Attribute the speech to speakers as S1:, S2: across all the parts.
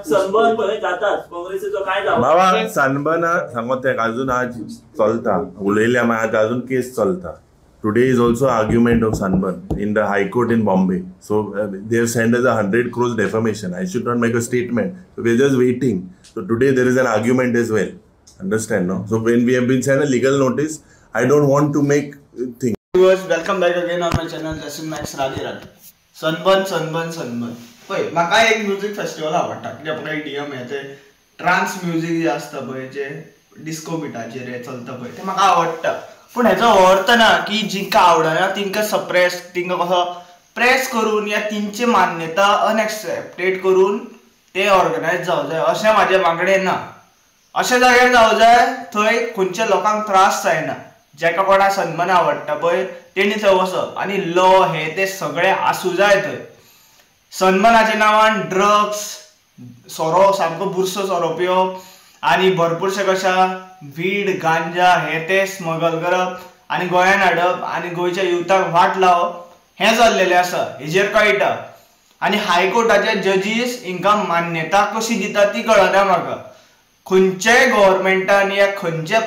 S1: Sunburn पळय जाताच काँग्रेसीचो काय जावं
S2: बाबा सनबर्न सांगो ते अजून आज चलता उलयल्या मागीर अजून केस चलता. Today is also argument of Sunburn in the High Court in Bombay. So they have sent us 100 crores defamation. I should not make a statement. So we're just waiting. So today there is an argument as well. Understand, no? So when we have been sent a legal notice, I don't want to make things.
S3: Viewers, welcome back again on my channel. Jasin Max Radhe Radhe. Sunburn. पळय म्हाका एक music festival आवडटा कित्याक आपल्या EDM येते trans music जे असता पळय जे डिस्को बिटाचेर हे चलता पळय ते म्हाका आवडटा. पण हेचो अर्थ ना की जिंका आवडना तिंका सप्रेस तिंका कसो प्रेस करून या तिंची मान्यता अनएक्सेप्टेड करून ते ऑर्गनायज जावं जाय अशें म्हाजें मागणें ना. अशा जाग्यार जावं जाय थंय खंयच्या लोकांक त्रास जायना. जेका कोणाक सन्मान आवडटा पळय तेणी थंय वचप आनी लॉ हे ते सगळे आसूं जाय थंय. सन्मानाच्या नांवान ड्रग्स सोरो सामको बुरसो सोरो पिवप आनी भरपूरशे कशा वीड गांजा हे ते स्मगल करप आनी गोंयान हाडप आनी गोंयच्या युथाक वाट लावप हें जाल्लेलें आसा. हेजेर कळटा आनी हायकोर्टाचे जजीस हिंकां मान्यता कशी दितात ती कळना म्हाका. खंयच्याय गव्हर्मेंटान या खंयच्या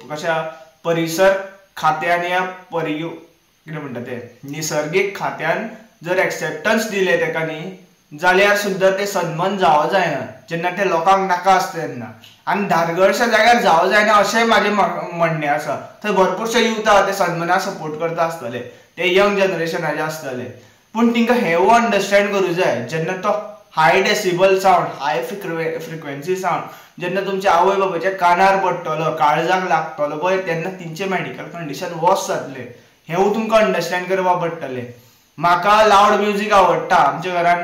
S3: कशा परिसर खात्यान या कितें म्हणटा ते निसर्गीक खात्यान जर एक्सेप्टन्स दिले तेका न्ही जाल्यार सुद्दां ते सन्मान जावं जायना जेन्ना ते लोकांक नाका आसता तेन्ना. आनी धारगळशा जाग्यार जावं जायना अशें म्हाजें म्हणणें आसा. थंय भरपूरशे युथ आहा ते सन्मानाक सपोर्ट करता आसतले ते यंग जनरेशनाचे आसतले पूण तिंकां हेवूय अंडरस्टँड करूं जाय जेन्ना तो high decibel sound high frequency sound जेन्ना तुमच्या आवय बाबाच्या कानार पडटलो काळजाक लागतलो पळय तेन्ना तिंचे मेडिकल कंडिशन वर्स जातले हेवूय तुमकां अंडरस्टँड करपा पडटलें. म्हाका लावड म्युझिक आवडटा. आमच्या घरान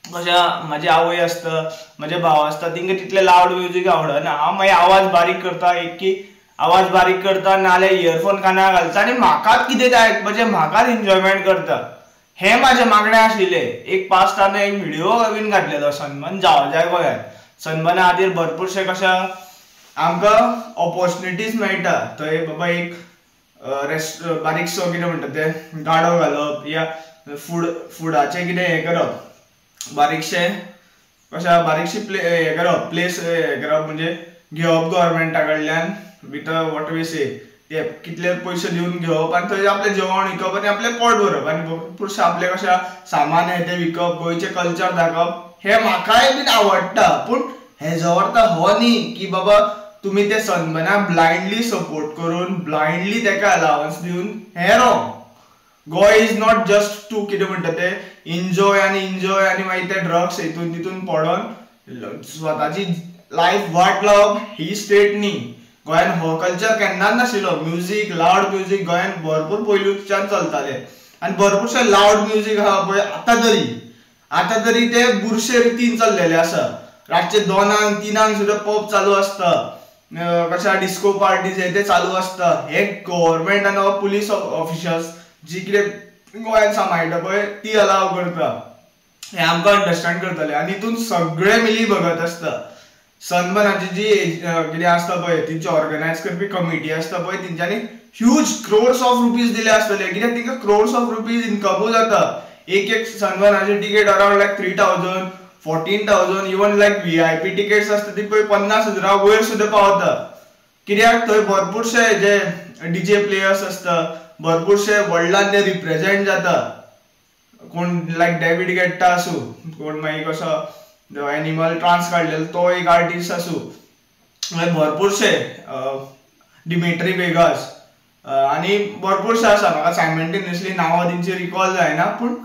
S3: कशा म्हाजी आवय आसता म्हाजे भाव आसता तिंका तितले लावड म्युझिक आवडना. हांव मागीर आवाज बारीक करता आवाज बारीक करता नाल्यार इयरफोन कानार घालता आनी म्हाकाच कितें तें आयकपाचें म्हाकाच एन्जॉयमेंट करता. हें म्हाजें मागणें आशिल्लें. एक पास्टान एक व्हिडिओ बीन घातलेलो सन्मान जावं जाय गोंयांत. सन्माना खातीर भरपूरशे कशा आमकां ऑपॉर्च्युनिटीज मेळटा. थंय बाबा एक बारीकसो कितें म्हणटा ते गाडो घालप या फुडाचें कितें हें करप बारीकशें कशा बारीकशी हे करप प्लेस हे करप म्हणजे घेवप गव्हर्मेंटा कडल्यान विथ वॉट वी से ते कितले पयशे दिवन घेवप आनी थंय आपलें जेवण विकप आनी आपलें पोट भरप आनी भरपूरशे आपले कशा सामान हे ते विकप गोंयचें कल्चर दाखोवप हें म्हाकाय बीन आवडटा. पूण हेजो अर्थ हो न्ही की बाबा तुमी ते सन्मानाक ब्लायंडली सपोर्ट करून ब्लायंडली तेका अलावन्स दिवन हें wrong. Goa is not just to कितें म्हणटा ते एन्जॉय आनी मागीर ते ड्रग्स हितून तितून पडोन स्वताची लायफ वाट लावप ही स्टेट न्ही. गोंयान हो कल्चर केन्नाच नाशिल्लो. म्युझिक लावड म्युझिक गोंयान भरपूर पयलूच्यान चलताले आनी भरपूरशे लावड म्युझिक आहा पळय आतां तरी ते बुरशे रितीन चल्लेले आसा. रातचे 2-3 सुद्दां पब चालू आसता कशा डिस्को पार्टीज हे ते चालू आसता. हे गव्हर्मेंट आनी पुलीस ऑफिशल्स जी कितें गोंयान सांबाळटा पळय ती अलाव करता हें आमकां अंडरस्टँड करतले आनी हितून सगळे मिली भगत आसता. सन्मानाची जी कितें आसता पळय तिंची ऑर्गनायज करपी कमिटी आसता पळय तेंच्यांनी ह्यूज क्रोर्स ऑफ रुपीज दिले आसतले कित्याक तिंका क्रोर्स ऑफ रुपीज इनकमूय जाता. एक सन्मानाची टिकेट अरावंड लायक 3,000 14,000 इवन लायक VIP टिकेट्स आसता ती पळय 50,000 वयर सुद्दां पावता. कित्याक थंय भरपूरशे जे DJ प्लेयर्स आसता भरपूरशे वर्ल्डान ते रिप्रेझेंट जाता. कोण लायक डेविड गेट्टा आसूं कोण मागीर कसो एनिमल ट्रान्स काडलेलो तो एक आर्टिस्ट आसूं मागीर भरपूरशे डिमिट्री वेगास आनी भरपूरशे आसा म्हाका सायमल्टेनियसली नांवां तेंची रिकॉल जायना. पूण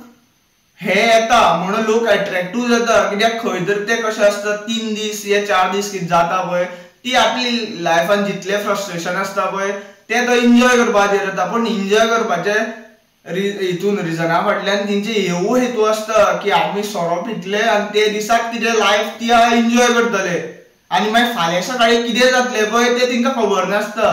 S3: हे येता म्हणून लोक अट्रॅक्टिव्ह जाता कित्याक खंय तर ते कशें आसता 3 दीस या 4 दीस कितें जाता पळय ती आपली लायफान जितले फ्रस्ट्रेशन आसता पळय ते तो एन्जॉय करपाचेर येता. पूण एन्जॉय करपाचे हितून रिजना फाटल्यान तेंचे हेवूय हेतू आसता की आमी सोरो पितले आनी ते दिसाक कितें लायफ ती एन्जॉय करतले आनी मागीर फाल्यां सकाळीं कितें जातलें पळय तें तेंकां खबर नासता.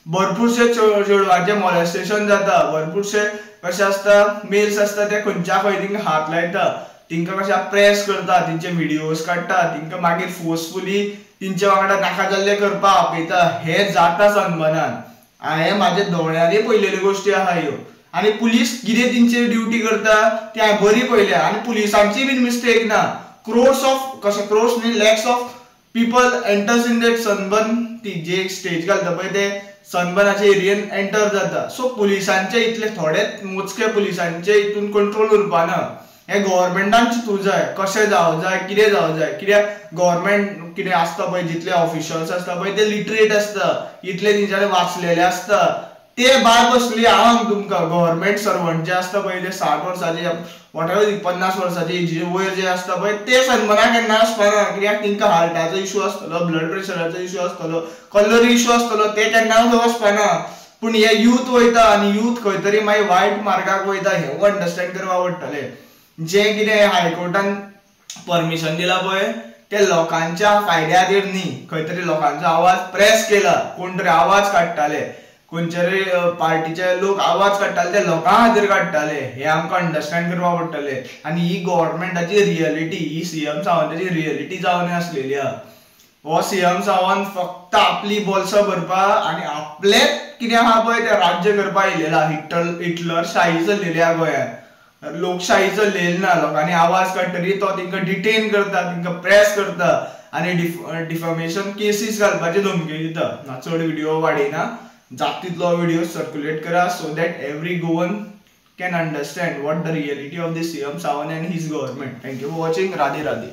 S3: भरपूरशे चेडवांचें मॉलेस्टेशन जाता. भरपूरशे कशें आसता मेल्स आसता ते खंयच्या खंय तिंका हात लायता तिंका कशें प्रेस करता तेंचे व्हिडिओज काडटा तिंका मागीर फोर्सफुली तेंचे वांगडा नाका जाल्लें करपा आपयता. हें जाता सन्मानान. हांवें म्हाज्या दोळ्यांनी पळयलेल्यो गोश्टी आहा ह्यो. आनी पुलीस कितें तेंची ड्युटी करता ती हांवें बरी पळयल्या आनी पुलिसांची बीन मिस्टेक ना. क्रोर्स ऑफ कशें क्रोर्स न्ही lakhs of people enters in that Sunburn ती जे स्टेज घालता पळय ते सनबर्नाचे एरियेन एंटर जाता. सो पुलिसांचे इतले थोडेच मोजके पुलिसांचे हितून कंट्रोल उरपाना. हे गव्हर्मेंटान चिंतूंक जाय कशें जावं जाय कितें जावं जाय. कित्याक गव्हर्मेंट कितें आसता पळय जितले ऑफिशियल्स आसता पळय ते लिटरेट आसता, इतले तेंच्यांनी वाचलेले आसता. ते भायर बसली हांव तुमकां गव्हर्मेंट सर्वंट जे आसता पळय ते 60 वर्साचे वॉटेवर 50 वर्साचे एजी वयर जे आसता पळय ते सन्मानाक केन्ना वचपाना. कित्याक तांकां हार्टाचो इश्यू आसतलो, ब्लड प्रेशराचो इश्यू आसतलो, कलर इश्यू आसतलो, ते केन्ना वचपाना. पूण हे यूथ वयता आनी यूथ खंय तरी मागीर वायट मार्गाक वयता हें अंडरस्टँड करपाक पडटलें. जें कितें हायकोर्टान परमिशन दिलां पळय ते लोकांच्या फायद्या खातीर न्ही. खंय तरी लोकांचो आवाज प्रेस केला, कोण तरी आवाज काडटाले, खंयचे पार्टीचे लोक आवाज काडटाले ते लोकां खातीर काडटाले. हे आमकां अंडरस्टँड करपाक पडटलें. आनी ही गव्हर्मेंटाची रियलिटी, ही सीएम सावंताची रियलिटी जावन आसलेली आहा. हो सीएम सावंत फक्त आपली बोल्सां भरपा आनी आपलेच कितें आहा पळय ते राज्य करपाक येयलेला. हिटलर शाही चल्लेली आहा गोंयांत, लोकशाही चल्लेली ना. लोकांनी आवाज काडटरी तो तांकां डिटेन करता, तांकां प्रेस करता आनी डिफमेशन केसीस घालपाची धमकी दिता. चड व्हिडिओ वाडयना, जाता तितलो व्हिडिओ सर्क्युलेट करा so that every Goan can understand what the reality of the CM Sawant and his government. Thank you for watching. Radhe Radhe.